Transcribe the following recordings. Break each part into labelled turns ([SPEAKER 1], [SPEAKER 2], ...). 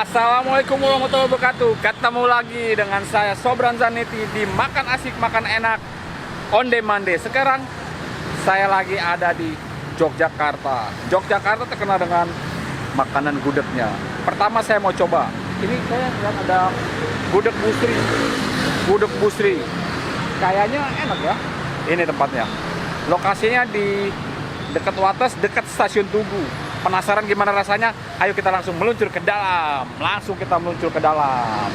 [SPEAKER 1] Assalamualaikum warahmatullahi wabarakatuh. Ketemu lagi dengan saya Sobran Zaneti di Makan Asik Makan Enak On Demand Day. Sekarang saya lagi ada di Yogyakarta. Yogyakarta terkenal dengan makanan gudegnya. Pertama saya mau coba. Ini saya lihat ada gudeg Busri. Gudeg Busri. Kayaknya enak ya. Ini tempatnya. Lokasinya di dekat Wates, dekat stasiun Tugu. Penasaran gimana rasanya? Ayo kita langsung meluncur ke dalam. Langsung kita meluncur ke dalam.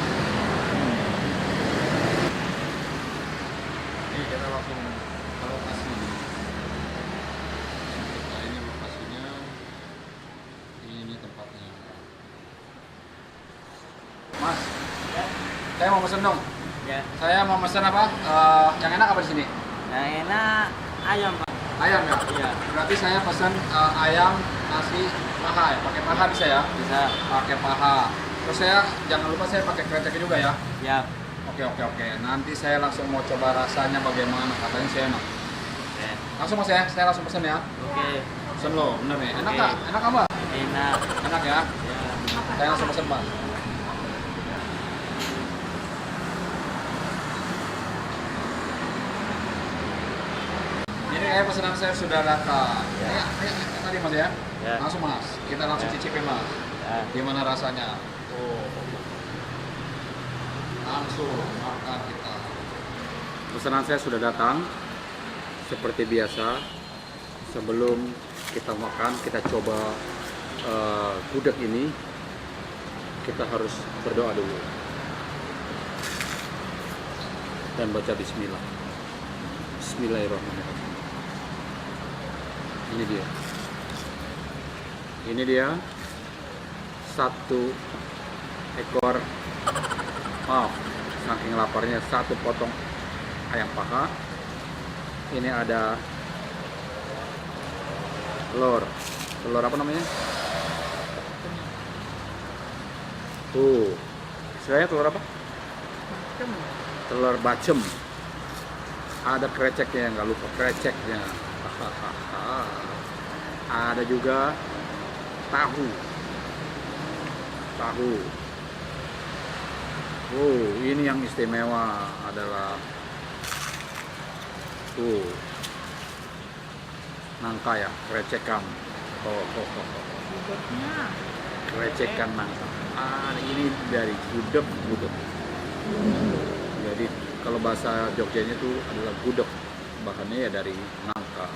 [SPEAKER 2] Ini kita langsung ke lokasi. Nah, ini lokasinya. Ini tempatnya. Mas, saya mau pesen dong.
[SPEAKER 3] Ya,
[SPEAKER 2] Saya mau pesen apa? Yang enak apa di sini?
[SPEAKER 3] yang enak ayam Pak.
[SPEAKER 2] Ayam ya?
[SPEAKER 3] Iya,
[SPEAKER 2] Berarti saya pesen ayam nasi paha ya. Pakai paha bisa ya?
[SPEAKER 3] bisa.
[SPEAKER 2] Pakai paha. Terus saya jangan lupa saya pakai krecek juga ya.
[SPEAKER 3] Ya,
[SPEAKER 2] Oke. Nanti saya langsung mau coba rasanya bagaimana. Katanya saya enak.
[SPEAKER 3] oke.
[SPEAKER 2] Langsung mas ya, saya langsung pesen ya.
[SPEAKER 3] Oke,
[SPEAKER 2] Pesen lo, bener nih. Enak
[SPEAKER 3] Oke.
[SPEAKER 2] nggak? Enak apa?
[SPEAKER 3] enak.
[SPEAKER 2] Enak ya?
[SPEAKER 3] Ya,
[SPEAKER 2] Saya langsung pesen pak. Ini kayak pesanan saya sudah datang.
[SPEAKER 3] Ya.
[SPEAKER 2] Ayo, tadi mas ya.
[SPEAKER 3] Ya.
[SPEAKER 2] Langsung mas, kita langsung
[SPEAKER 3] Ya.
[SPEAKER 2] cicipin mas.
[SPEAKER 3] ya.
[SPEAKER 2] Gimana rasanya? Oh. Langsung makan kita. Pesanan saya sudah datang. Seperti biasa, sebelum kita makan, kita coba gudeg ini. Kita harus berdoa dulu dan baca Bismillah. Bismillahirrahmanirrahim. Ini dia satu ekor, maaf, saking laparnya, satu potong ayam paha. Ini ada telur apa namanya? Tuh, istilahnya telur apa? Telur bacem. Ada kreceknya, nggak lupa kreceknya. Ada juga tahu. Ini yang istimewa adalah nangka ya, krecekan. Krecekan nangka. Ini dari gudeg. Jadi kalau bahasa Jogjanya itu adalah gudeg. Bahannya ya dari nangka.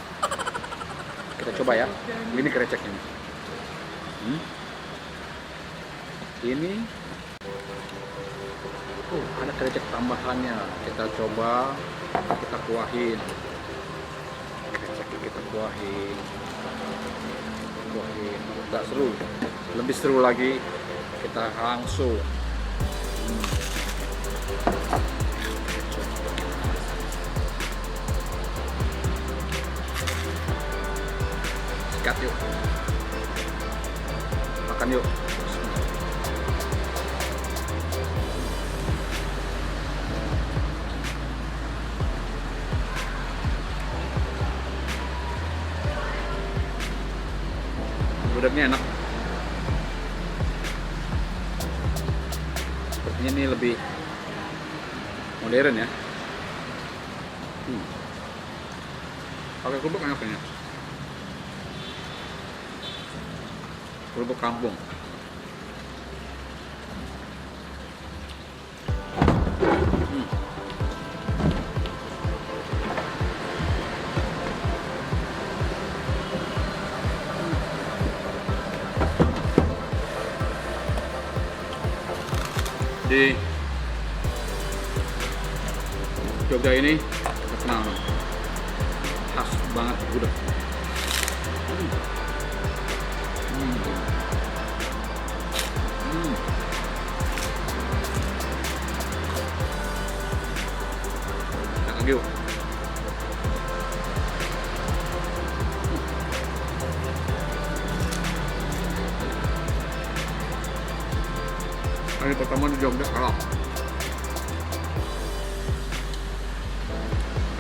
[SPEAKER 2] Kita coba ya. Ini krecek ini. Ini ada krecek tambahannya. Kita coba, kita kuahin. Kreceknya kita kuahin. Nggak seru. Lebih seru lagi kita langsung. Sikat yuk. Makan yuk. Gudegnya enak. Sepertinya ini lebih modern ya. Pakai kerupuk enak kayaknya. Kerupuk kampung. Di Jogja ini terkenal khas banget gudeg. Enak yuk. Kali pertama di Jogja kalah.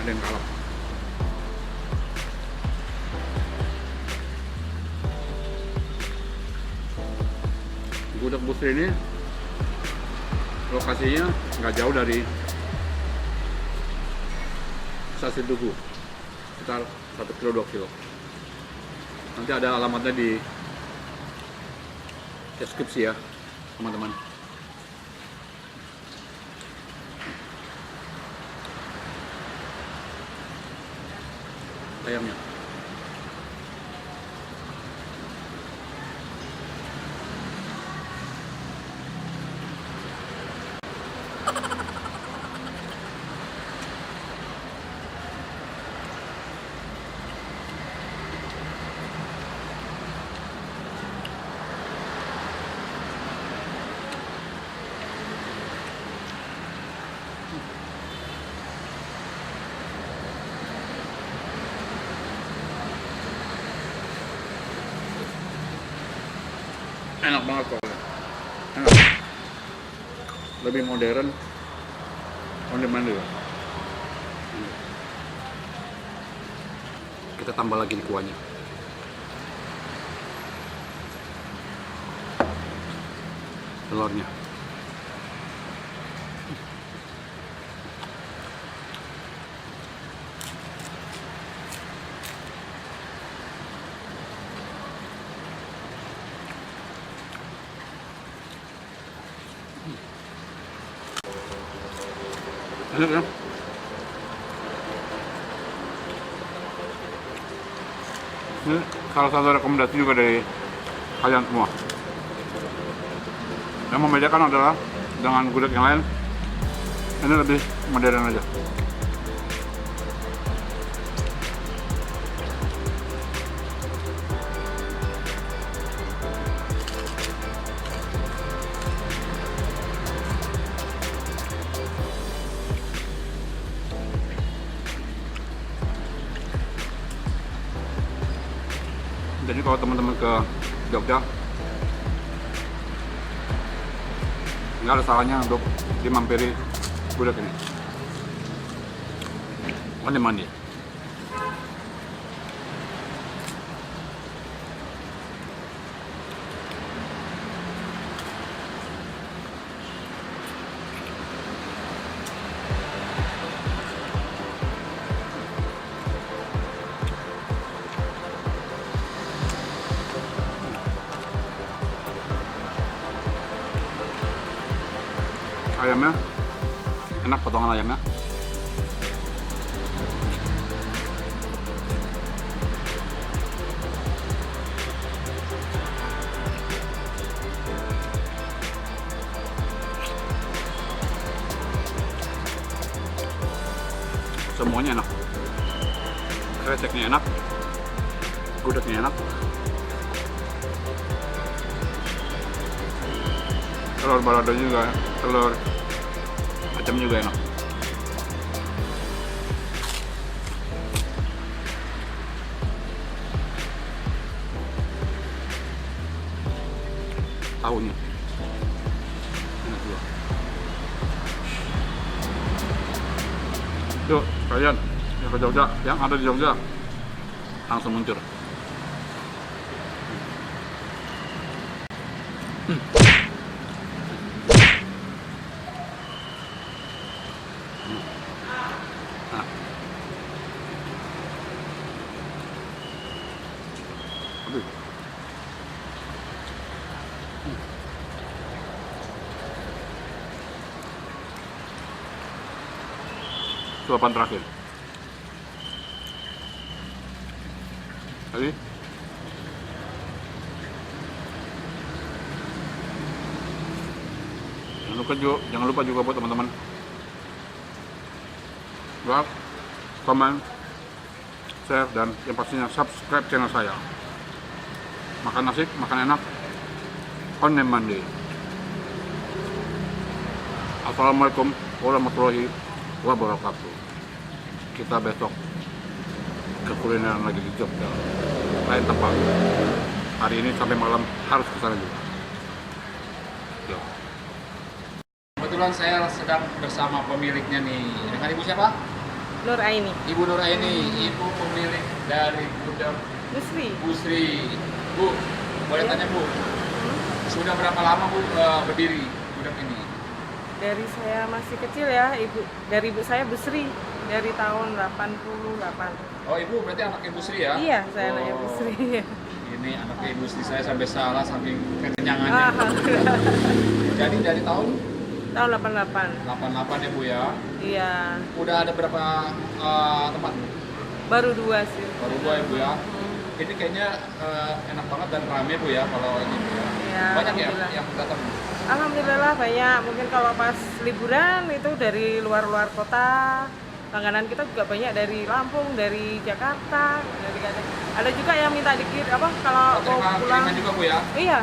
[SPEAKER 2] Ada yang kalah. Gudeg Busri ini lokasinya nggak jauh dari stasiun Tugu, sekitar 1 kilo 2 kilo. Nanti ada alamatnya di deskripsi ya teman-teman. Ayamnya enak banget kok, enak, lebih modern, on demand juga. Kita tambah lagi di kuahnya. Telurnya. Enak ya? Ini salah satu rekomendasi juga dari kalian semua. Yang membedakan adalah dengan gudeg yang lain, ini lebih modern aja. Jadi kalau teman-teman ke Jogja, nggak ada salahnya untuk dimampiri gudeg ini. Mandi-mandi. Ayamnya enak, potongan ayamnya semuanya enak, kreceknya enak, gudegnya enak, telur balado juga, telur macam juga enak. Tahunya enak juga. Yuk kalian yang ke Jogja, yang ada di Jogja langsung muncul. Suapan terakhir. Tadi jangan lupa juga buat teman-teman like, komen, share, dan yang pastinya subscribe channel saya. Makan asik, makan enak, on demand. Assalamualaikum warahmatullahi wabarakatuh. Kita besok ke kulineran lagi di Jogja, lain tempat. Hari ini sampai malam harus ke sana juga. Yo. Kebetulan saya sedang bersama pemiliknya nih. Dengan ibu siapa?
[SPEAKER 4] Nur Aini.
[SPEAKER 2] Ibu Nur Aini, ibu pemilik dari gudeg
[SPEAKER 4] Busri.
[SPEAKER 2] Busri. Bu, boleh tanya Bu,
[SPEAKER 1] Sudah berapa lama Bu berdiri gudeg ini?
[SPEAKER 4] Dari saya masih kecil ya, dari ibu saya Bu Sri dari tahun 88.
[SPEAKER 1] Oh Ibu berarti anak Ibu Sri ya?
[SPEAKER 4] Iya, saya anaknya Bu
[SPEAKER 1] Oh,
[SPEAKER 4] Sri.
[SPEAKER 1] Ini anak Ibu Sri saya sampai salah saking kekenyangannya.
[SPEAKER 4] Alhamdulillah.
[SPEAKER 1] Jadi dari tahun
[SPEAKER 4] Tahun 88.
[SPEAKER 1] 88 ya Bu ya?
[SPEAKER 4] Iya,
[SPEAKER 1] Udah ada berapa tempat?
[SPEAKER 4] baru 2 sih.
[SPEAKER 1] Baru 2 ya Bu ya?
[SPEAKER 4] Hmm.
[SPEAKER 1] Ini kayaknya enak banget dan rame Bu ya kalau ini Bu ya?
[SPEAKER 4] Iya,
[SPEAKER 1] Banyak ya
[SPEAKER 4] alhamdulillah.
[SPEAKER 1] yang datang?
[SPEAKER 4] Alhamdulillah banyak. Mungkin kalau pas liburan itu dari luar-luar kota. Langganan kita juga banyak dari Lampung, dari Jakarta, ada juga yang minta dikir apa kalau
[SPEAKER 1] Oh,
[SPEAKER 4] mau
[SPEAKER 1] terima
[SPEAKER 4] pulang.
[SPEAKER 1] kiriman juga Bu ya?
[SPEAKER 4] Iya,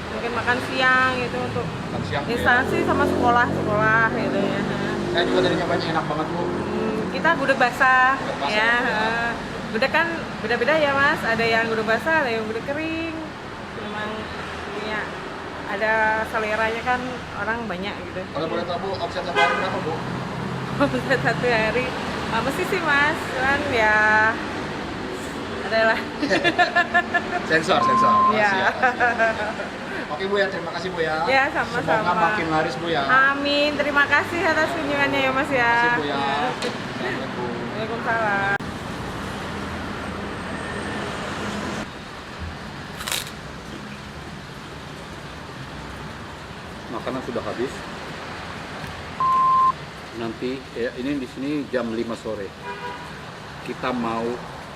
[SPEAKER 4] mungkin makan siang itu untuk
[SPEAKER 1] Makan siang Bu ya?
[SPEAKER 4] instansi sama sekolah gitu ya.
[SPEAKER 1] Saya juga tadi nyobain enak banget Bu.
[SPEAKER 4] Kita gudeg basah,
[SPEAKER 1] Gudeg basah,
[SPEAKER 4] ya.
[SPEAKER 1] ya.
[SPEAKER 4] Gudeg kan beda-beda ya Mas. Ada yang gudeg basah, ada yang gudeg kering. Memang punya ada seleranya kan orang banyak gitu.
[SPEAKER 1] Kalau boleh tahu Bu, omset satu hari berapa Bu?
[SPEAKER 4] Omset satu hari apa sih Mas? Cuman ya adalah.
[SPEAKER 1] Sensor.
[SPEAKER 4] Iya.
[SPEAKER 1] Rahasia. Oke Bu ya, terima kasih Bu ya.
[SPEAKER 4] Ya, sama-sama.
[SPEAKER 1] Semoga makin laris Bu ya.
[SPEAKER 4] Amin. Terima kasih atas kunjungannya ya Mas ya.
[SPEAKER 1] Terima kasih Bu ya. Assalamualaikum.
[SPEAKER 4] Waalaikumsalam.
[SPEAKER 2] Makanan sudah habis. Nanti ya, ini di sini jam 5 sore. Kita mau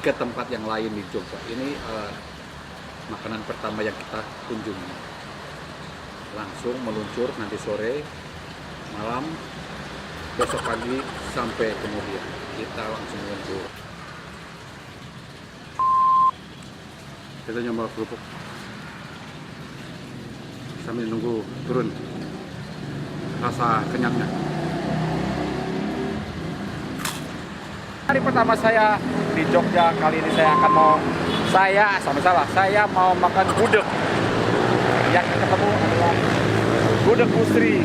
[SPEAKER 2] ke tempat yang lain di Jogja. Ini makanan pertama yang kita kunjungi. Langsung meluncur nanti sore, malam, besok pagi sampai kemudian kita langsung meluncur. Kita nyoba kerupuk sambil nunggu turun rasa kenyangnya.
[SPEAKER 1] Hari pertama saya di Jogja, kali ini saya mau makan gudeg. Yang ketemu adalah gudeg Bu Sri.